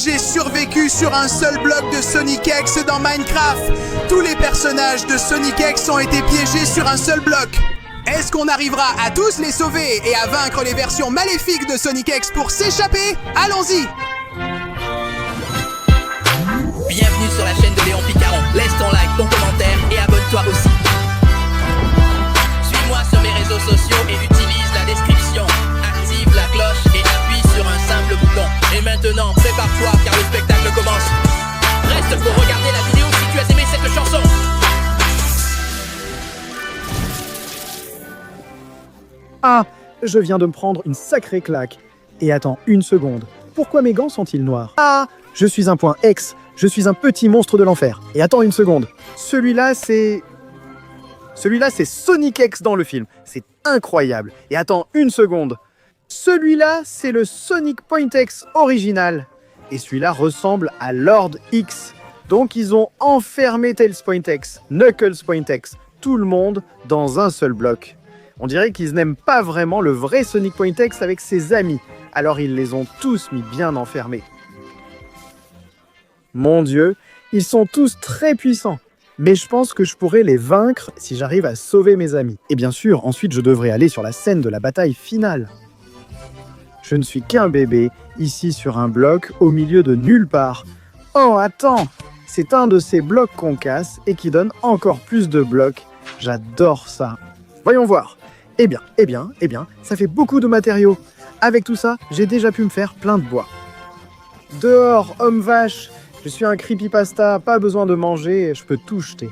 J'ai survécu sur un seul bloc de Sonic X dans Minecraft. Tous les personnages de Sonic X ont été piégés sur un seul bloc. Est-ce qu'on arrivera à tous les sauver et à vaincre les versions maléfiques de Sonic X pour s'échapper? Allons-y! Bienvenue sur la chaîne de Léon Picaron. Laisse ton like, ton commentaire et abonne-toi aussi. Suis-moi sur mes réseaux sociaux et utilise la description. Active la cloche et appuie sur un simple bouton. Et maintenant, prépare-toi car le spectacle commence. Reste pour regarder la vidéo si tu as aimé cette chanson. Ah, je viens de me prendre une sacrée claque. Et attends, une seconde. Pourquoi mes gants sont-ils noirs? Ah, je suis un point X. Je suis un petit monstre de l'enfer. Et attends une seconde. Celui-là, c'est Sonic X dans le film. C'est incroyable. Et attends une seconde. Celui-là, c'est le Sonic Point X original. Et celui-là ressemble à Lord X. Donc ils ont enfermé Tails Point X, Knuckles Point X, tout le monde dans un seul bloc. On dirait qu'ils n'aiment pas vraiment le vrai Sonic Point X avec ses amis. Alors ils les ont tous mis bien enfermés. Mon Dieu, ils sont tous très puissants. Mais je pense que je pourrais les vaincre si j'arrive à sauver mes amis. Et bien sûr, ensuite je devrais aller sur la scène de la bataille finale. Je ne suis qu'un bébé, ici sur un bloc, au milieu de nulle part. Oh, attends! C'est un de ces blocs qu'on casse et qui donne encore plus de blocs. J'adore ça. Voyons voir. Eh bien, ça fait beaucoup de matériaux. Avec tout ça, j'ai déjà pu me faire plein de bois. Dehors, homme vache! Je suis un creepypasta, pas besoin de manger, je peux tout jeter.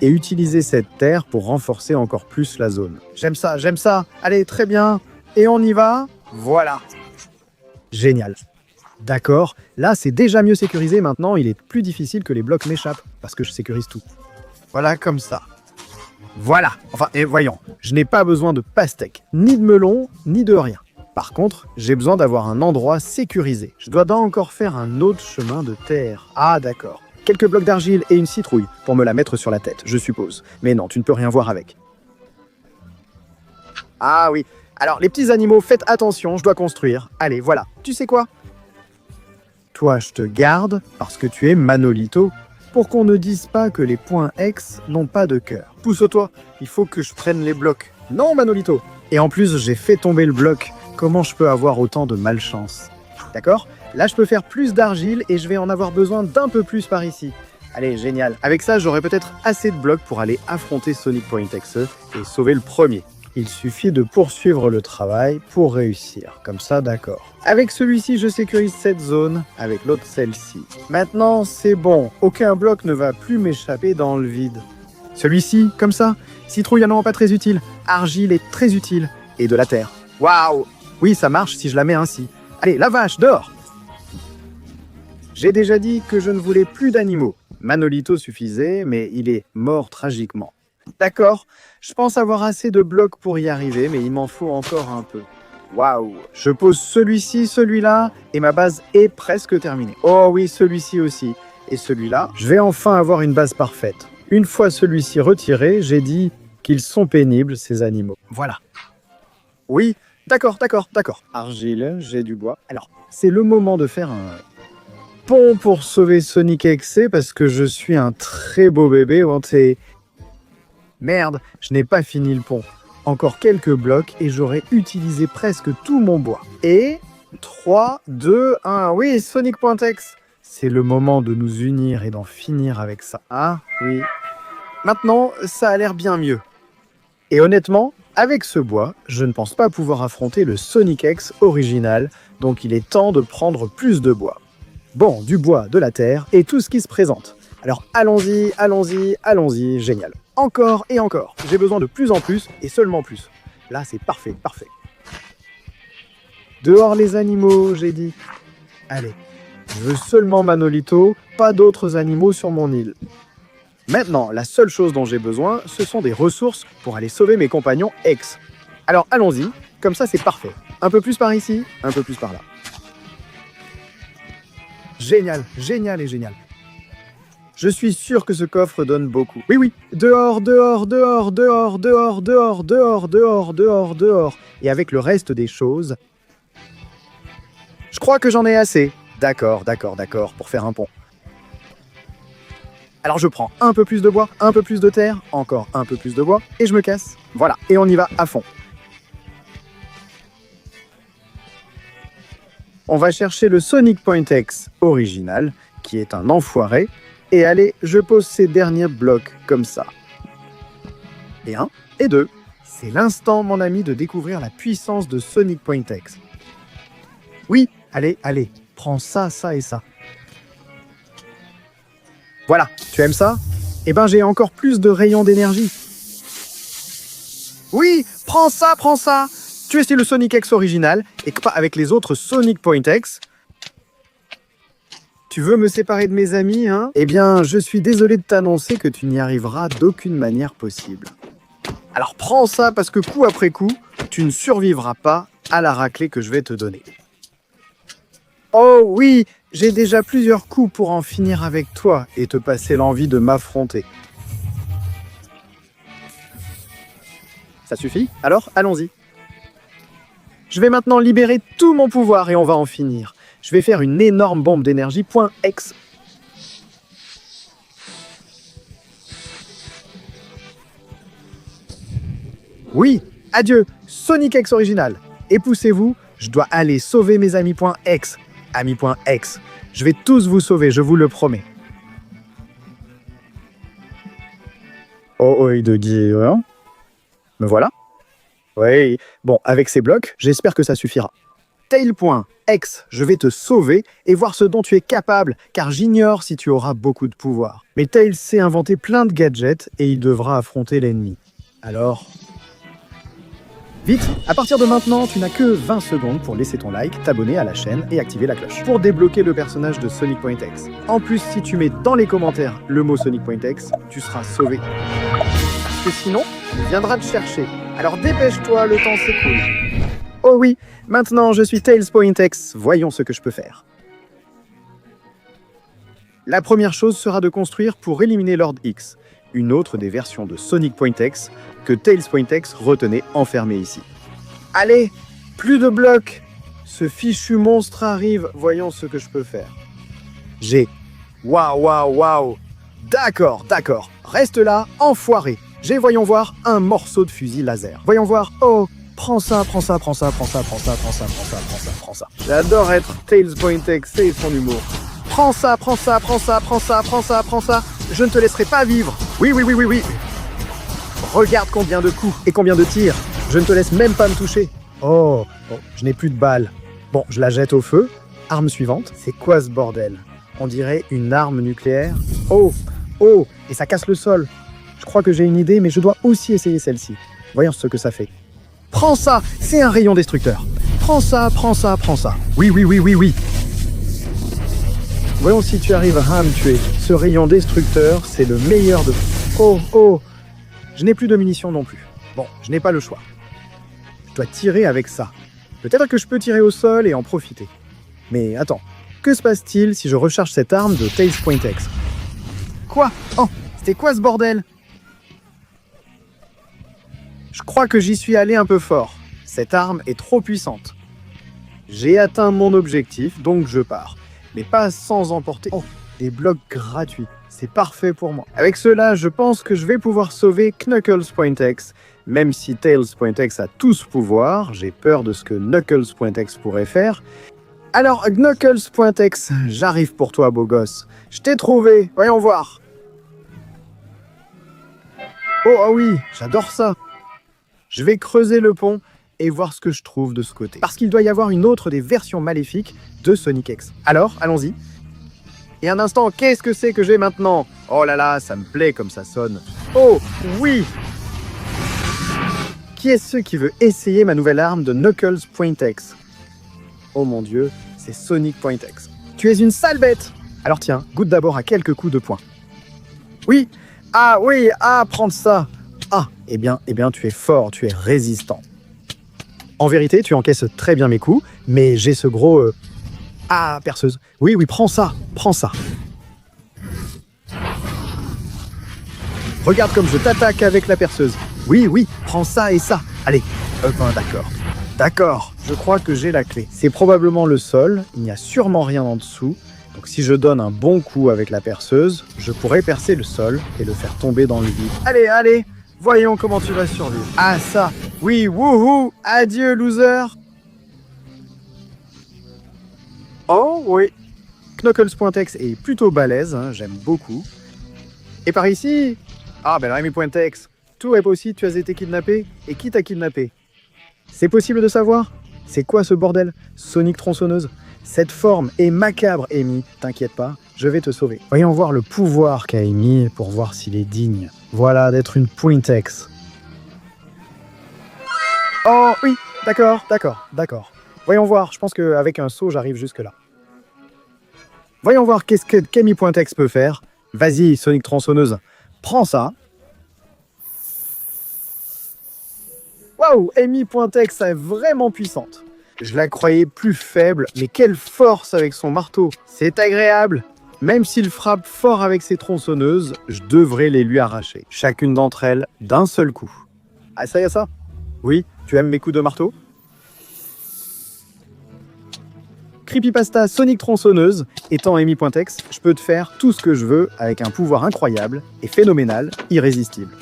Et utiliser cette terre pour renforcer encore plus la zone. J'aime ça. Allez, très bien. Et on y va? Voilà. Génial. D'accord, là c'est déjà mieux sécurisé, maintenant il est plus difficile que les blocs m'échappent, parce que je sécurise tout. Voilà, comme ça. Voilà. Enfin, et voyons, je n'ai pas besoin de pastèque, ni de melon, ni de rien. Par contre, j'ai besoin d'avoir un endroit sécurisé. Je dois donc encore faire un autre chemin de terre. Ah, d'accord. Quelques blocs d'argile et une citrouille pour me la mettre sur la tête, je suppose. Mais non, tu ne peux rien voir avec. Ah oui. Alors, les petits animaux, faites attention, je dois construire. Allez, voilà. Tu sais quoi? Toi, je te garde parce que tu es Manolito. Pour qu'on ne dise pas que les points X n'ont pas de cœur. Pousse-toi, il faut que je prenne les blocs. Non, Manolito. Et en plus, j'ai fait tomber le bloc. Comment je peux avoir autant de malchance? D'accord? Là, je peux faire plus d'argile et je vais en avoir besoin d'un peu plus par ici. Allez, génial. Avec ça, j'aurai peut-être assez de blocs pour aller affronter Sonic Point X et sauver le premier. Il suffit de poursuivre le travail pour réussir. Comme ça, d'accord. Avec celui-ci, je sécurise cette zone, avec l'autre celle-ci. Maintenant, c'est bon. Aucun bloc ne va plus m'échapper dans le vide. Celui-ci, comme ça. Citrouille, non, pas très utile. Argile est très utile. Et de la terre. Waouh! Oui, ça marche si je la mets ainsi. Allez, la vache, dehors! J'ai déjà dit que je ne voulais plus d'animaux. Manolito suffisait, mais il est mort tragiquement. D'accord, je pense avoir assez de blocs pour y arriver, mais il m'en faut encore un peu. Waouh! Je pose celui-ci, celui-là, et ma base est presque terminée. Oh oui, celui-ci aussi. Et celui-là, je vais enfin avoir une base parfaite. Une fois celui-ci retiré, j'ai dit qu'ils sont pénibles, ces animaux. Voilà. Oui, d'accord. Argile, j'ai du bois. Alors, c'est le moment de faire un pont pour sauver Sonic XC, parce que je suis un très beau bébé. Merde, je n'ai pas fini le pont. Encore quelques blocs et j'aurai utilisé presque tout mon bois. Et 3, 2, 1. Oui, Sonic Point X. C'est le moment de nous unir et d'en finir avec ça. Ah, oui. Maintenant, ça a l'air bien mieux. Et honnêtement, avec ce bois, je ne pense pas pouvoir affronter le Sonic X original, donc il est temps de prendre plus de bois. Bon, du bois, de la terre et tout ce qui se présente. Alors allons-y, génial. Encore et encore. J'ai besoin de plus en plus et seulement plus. Là, c'est parfait. Dehors les animaux, j'ai dit. Allez, je veux seulement Manolito, pas d'autres animaux sur mon île. Maintenant, la seule chose dont j'ai besoin, ce sont des ressources pour aller sauver mes compagnons X. Alors allons-y, comme ça c'est parfait. Un peu plus par ici, un peu plus par là. Génial. Je suis sûr que ce coffre donne beaucoup. Oui. Dehors. Et avec le reste des choses, je crois que j'en ai assez. D'accord, pour faire un pont. Alors je prends un peu plus de bois, un peu plus de terre, encore un peu plus de bois, et je me casse. Voilà, et on y va à fond. On va chercher le Sonic Point X original, qui est un enfoiré, et allez, je pose ces derniers blocs comme ça. Et 1, et 2. C'est l'instant, mon ami, de découvrir la puissance de Sonic Point X. Oui, allez, prends ça, ça et ça. Voilà, tu aimes ça? Eh ben, j'ai encore plus de rayons d'énergie. Oui, prends ça. Tu essaies le Sonic X original, et pas avec les autres Sonic Point X. Tu veux me séparer de mes amis, hein? Eh bien, je suis désolé de t'annoncer que tu n'y arriveras d'aucune manière possible. Alors prends ça, parce que coup après coup, tu ne survivras pas à la raclée que je vais te donner. Oh oui, j'ai déjà plusieurs coups pour en finir avec toi et te passer l'envie de m'affronter. Ça suffit? Alors, allons-y. Je vais maintenant libérer tout mon pouvoir et on va en finir. Je vais faire une énorme bombe d'énergie, point X. Oui, adieu, Sonic X original. Époussez-vous, je dois aller sauver mes amis, point X. Amis.x. Je vais tous vous sauver, je vous le promets. Oh, de Guillaume. Me voilà. Oui, bon, avec ces blocs, j'espère que ça suffira. Tail.x, je vais te sauver et voir ce dont tu es capable, car j'ignore si tu auras beaucoup de pouvoir. Mais Tail sait inventer plein de gadgets et il devra affronter l'ennemi. Alors... Vite, à partir de maintenant, tu n'as que 20 secondes pour laisser ton like, t'abonner à la chaîne et activer la cloche pour débloquer le personnage de Sonic Point X. En plus, si tu mets dans les commentaires le mot Sonic Point X, tu seras sauvé. Parce que sinon, il viendra te chercher. Alors dépêche-toi, le temps s'écoule. Oh oui, maintenant je suis Tails Point X, voyons ce que je peux faire. La première chose sera de construire pour éliminer Lord X, une autre des versions de Sonic Point X que Tails Point X retenait enfermé ici. Allez, plus de blocs. Ce fichu monstre arrive, voyons ce que je peux faire. J'ai... Waouh. D'accord. Reste là, enfoiré. J'ai, voyons voir, un morceau de fusil laser. Voyons voir, oh, prends ça. J'adore être Tails Point X et son humour. Prends ça. Je ne te laisserai pas vivre. Oui. Regarde combien de coups et combien de tirs. Je ne te laisse même pas me toucher. Oh, je n'ai plus de balles. Bon, je la jette au feu. Arme suivante. C'est quoi ce bordel? On dirait une arme nucléaire. Oh, et ça casse le sol. Je crois que j'ai une idée, mais je dois aussi essayer celle-ci. Voyons ce que ça fait. Prends ça, c'est un rayon destructeur. Prends ça. Oui. Voyons si tu arrives à me tuer. Ce rayon destructeur, c'est le meilleur de... Oh. Je n'ai plus de munitions non plus. Bon, je n'ai pas le choix. Je dois tirer avec ça. Peut-être que je peux tirer au sol et en profiter. Mais attends, que se passe-t-il si je recharge cette arme de Tails Point X? Quoi? Oh, c'était quoi ce bordel? Je crois que j'y suis allé un peu fort. Cette arme est trop puissante. J'ai atteint mon objectif, donc je pars. Mais pas sans emporter... Oh, des blocs gratuits. C'est parfait pour moi. Avec cela, je pense que je vais pouvoir sauver Knuckles Point X. Même si Tails Point X a tout ce pouvoir, j'ai peur de ce que Knuckles Point X pourrait faire. Alors, Knuckles Point X, j'arrive pour toi, beau gosse. Je t'ai trouvé, voyons voir. Oh oui, j'adore ça. Je vais creuser le pont et voir ce que je trouve de ce côté. Parce qu'il doit y avoir une autre des versions maléfiques de Sonic X. Alors, allons-y. Et un instant, qu'est-ce que c'est que j'ai maintenant? Oh là là, ça me plaît comme ça sonne. Oh, oui! Qui est ce qui veut essayer ma nouvelle arme de Knuckles Point X? Oh mon Dieu, c'est Sonic Point X. Tu es une sale bête! Alors tiens, goûte d'abord à quelques coups de poing. Oui, prends ça! Ah, eh bien, tu es fort, tu es résistant. En vérité, tu encaisses très bien mes coups, mais j'ai ce gros... Ah, perceuse. Oui, prends ça. Regarde comme je t'attaque avec la perceuse. Oui, prends ça et ça. Allez, d'accord. D'accord, je crois que j'ai la clé. C'est probablement le sol, il n'y a sûrement rien en dessous. Donc si je donne un bon coup avec la perceuse, je pourrais percer le sol et le faire tomber dans le vide. Allez, allez, voyons comment tu vas survivre. Ah ça, oui, wouhou, adieu loser. Oh oui, Knuckles.exe est plutôt balèze, hein, j'aime beaucoup. Et par ici, ah ben Rémi.exe, tout est possible, tu as été kidnappé, et qui t'a kidnappé? C'est possible de savoir? C'est quoi ce bordel? Sonic tronçonneuse? Cette forme est macabre, Amy. T'inquiète pas, je vais te sauver. Voyons voir le pouvoir qu'a Amy pour voir s'il est digne. Voilà, d'être une Point-X. Oh oui, d'accord. Voyons voir, je pense qu'avec un saut, j'arrive jusque-là. Voyons voir qu'est-ce que Cammy Point-X peut faire. Vas-y, Sonic tronçonneuse, prends ça. Waouh, Amy.exe est vraiment puissante. Je la croyais plus faible, mais quelle force avec son marteau. C'est agréable. Même s'il frappe fort avec ses tronçonneuses, je devrais les lui arracher. Chacune d'entre elles d'un seul coup. Ah ça y est ça? Oui, tu aimes mes coups de marteau? Creepypasta Sonic tronçonneuse, étant Amy.exe, je peux te faire tout ce que je veux avec un pouvoir incroyable et phénoménal, irrésistible.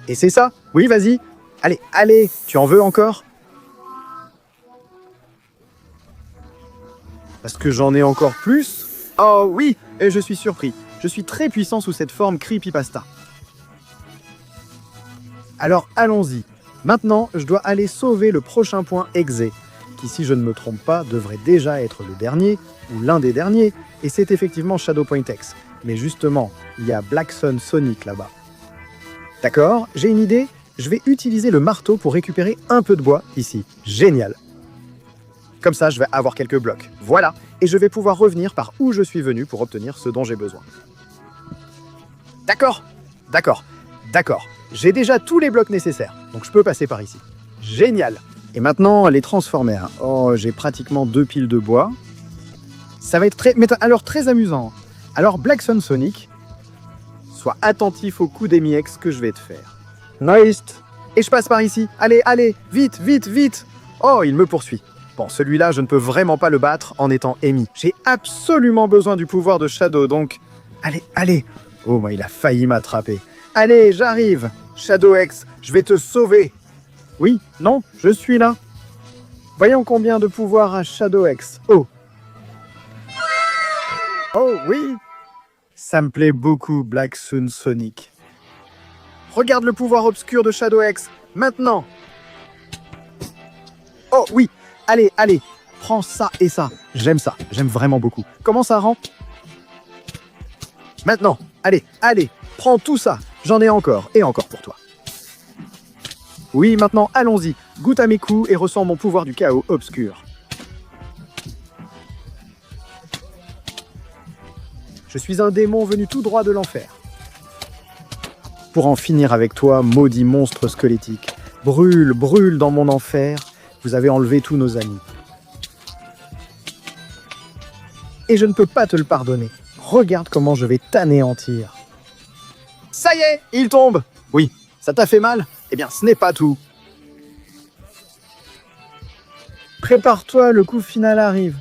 Et c'est ça? Oui, vas-y. Allez, tu en veux encore? Parce que j'en ai encore plus? Oh oui, et je suis surpris. Je suis très puissant sous cette forme creepypasta. Alors allons-y. Maintenant, je dois aller sauver le prochain point exe, qui si je ne me trompe pas, devrait déjà être le dernier, ou l'un des derniers, et c'est effectivement Shadow.exe. Mais justement, il y a Black Sun Sonic là-bas. D'accord, j'ai une idée. Je vais utiliser le marteau pour récupérer un peu de bois ici. Génial. Comme ça, je vais avoir quelques blocs. Voilà. Et je vais pouvoir revenir par où je suis venu pour obtenir ce dont j'ai besoin. D'accord. J'ai déjà tous les blocs nécessaires, donc je peux passer par ici. Génial. Et maintenant, les transformer. Oh, j'ai pratiquement 2 piles de bois. Ça va être très amusant. Alors, Black Sun Sonic, sois attentif au coup d'Amy.exe que je vais te faire. Nice. Et je passe par ici. Allez, vite. Oh, il me poursuit. Bon, celui-là, je ne peux vraiment pas le battre en étant Amy. J'ai absolument besoin du pouvoir de Shadow, donc... Allez. Oh, moi, il a failli m'attraper. Allez, j'arrive. Shadow.exe, je vais te sauver. Oui, non, je suis là. Voyons combien de pouvoir a Shadow.exe. Oh, oui. Ça me plaît beaucoup, Black Sun Sonic. Regarde le pouvoir obscur de Shadow.exe, maintenant. Oh oui, allez, prends ça et ça. J'aime ça, j'aime vraiment beaucoup. Comment ça rend? Maintenant, allez, prends tout ça. J'en ai encore et encore pour toi. Oui, maintenant, allons-y. Goûte à mes coups et ressens mon pouvoir du chaos obscur. Je suis un démon venu tout droit de l'enfer. Pour en finir avec toi, maudit monstre squelettique. Brûle dans mon enfer. Vous avez enlevé tous nos amis. Et je ne peux pas te le pardonner. Regarde comment je vais t'anéantir. Ça y est, il tombe. Oui, ça t'a fait mal? Eh bien, ce n'est pas tout. Prépare-toi, le coup final arrive.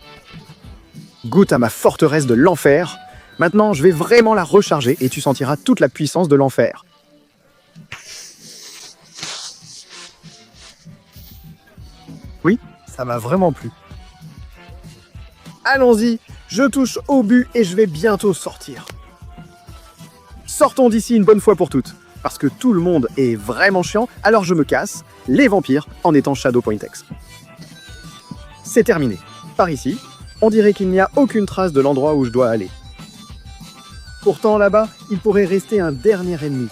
Goûte à ma forteresse de l'enfer. Maintenant, je vais vraiment la recharger et tu sentiras toute la puissance de l'enfer. Oui, ça m'a vraiment plu. Allons-y, je touche au but et je vais bientôt sortir. Sortons d'ici une bonne fois pour toutes. Parce que tout le monde est vraiment chiant, alors je me casse, les vampires, en étant Shadow.exe. C'est terminé. Par ici, on dirait qu'il n'y a aucune trace de l'endroit où je dois aller. Pourtant, là-bas, il pourrait rester un dernier ennemi.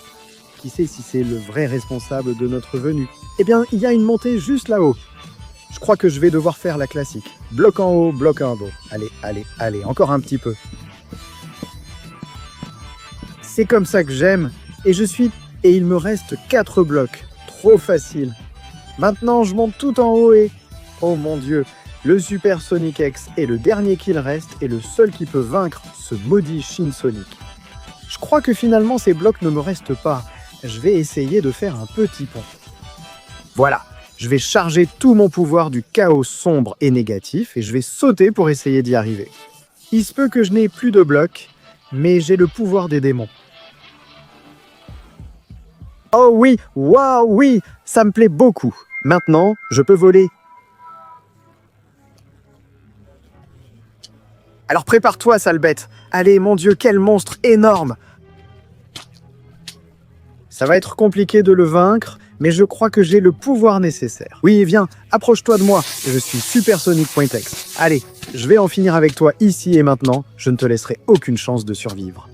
Qui sait si c'est le vrai responsable de notre venue? Eh bien, il y a une montée juste là-haut. Je crois que je vais devoir faire la classique. Bloc en haut, bloc en bas. Allez, encore un petit peu. C'est comme ça que j'aime. Et il me reste 4 blocs. Trop facile. Maintenant, je monte tout en haut et... Oh mon Dieu, le Super Sonic X est le dernier qu'il reste et le seul qui peut vaincre ce maudit Shin Sonic. Je crois que finalement, ces blocs ne me restent pas. Je vais essayer de faire un petit pont. Voilà, Je vais charger tout mon pouvoir du chaos sombre et négatif et je vais sauter pour essayer d'y arriver. Il se peut que je n'ai plus de blocs, mais j'ai le pouvoir des démons. Oh oui, waouh, oui, ça me plaît beaucoup. Maintenant, je peux voler. Alors prépare-toi, sale bête. Allez, mon Dieu, quel monstre énorme! Ça va être compliqué de le vaincre, mais je crois que j'ai le pouvoir nécessaire. Oui, viens, approche-toi de moi. Je suis Supersonic.exe. Allez, je vais en finir avec toi ici et maintenant. Je ne te laisserai aucune chance de survivre.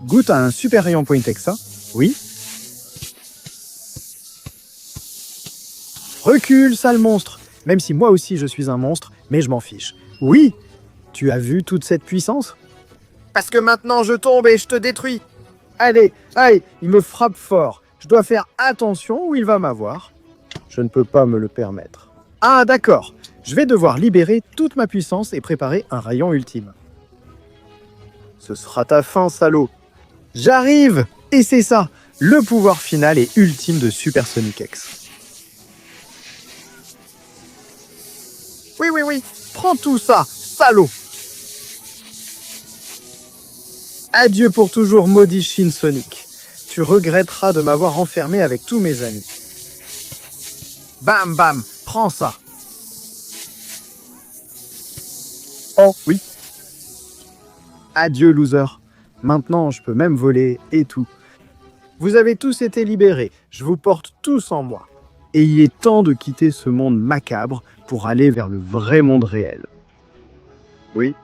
Goûte à un super rayon Pointex, hein? Oui. Recule, sale monstre. Même si moi aussi je suis un monstre, mais je m'en fiche. Oui. Tu as vu toute cette puissance? Parce que maintenant je tombe et je te détruis. Allez, aïe, il me frappe fort. Je dois faire attention ou il va m'avoir. Je ne peux pas me le permettre. Ah, d'accord. Je vais devoir libérer toute ma puissance et préparer un rayon ultime. Ce sera ta fin, salaud. J'arrive! Et c'est ça, le pouvoir final et ultime de Supersonic X. Oui, oui, oui, prends tout ça, salaud! Adieu pour toujours, maudit Shin Sonic. Tu regretteras de m'avoir enfermé avec tous mes amis. Bam, bam, prends ça. Oh, oui. Adieu, loser. Maintenant, je peux même voler et tout. Vous avez tous été libérés. Je vous porte tous en moi. Et il est temps de quitter ce monde macabre pour aller vers le vrai monde réel. Oui.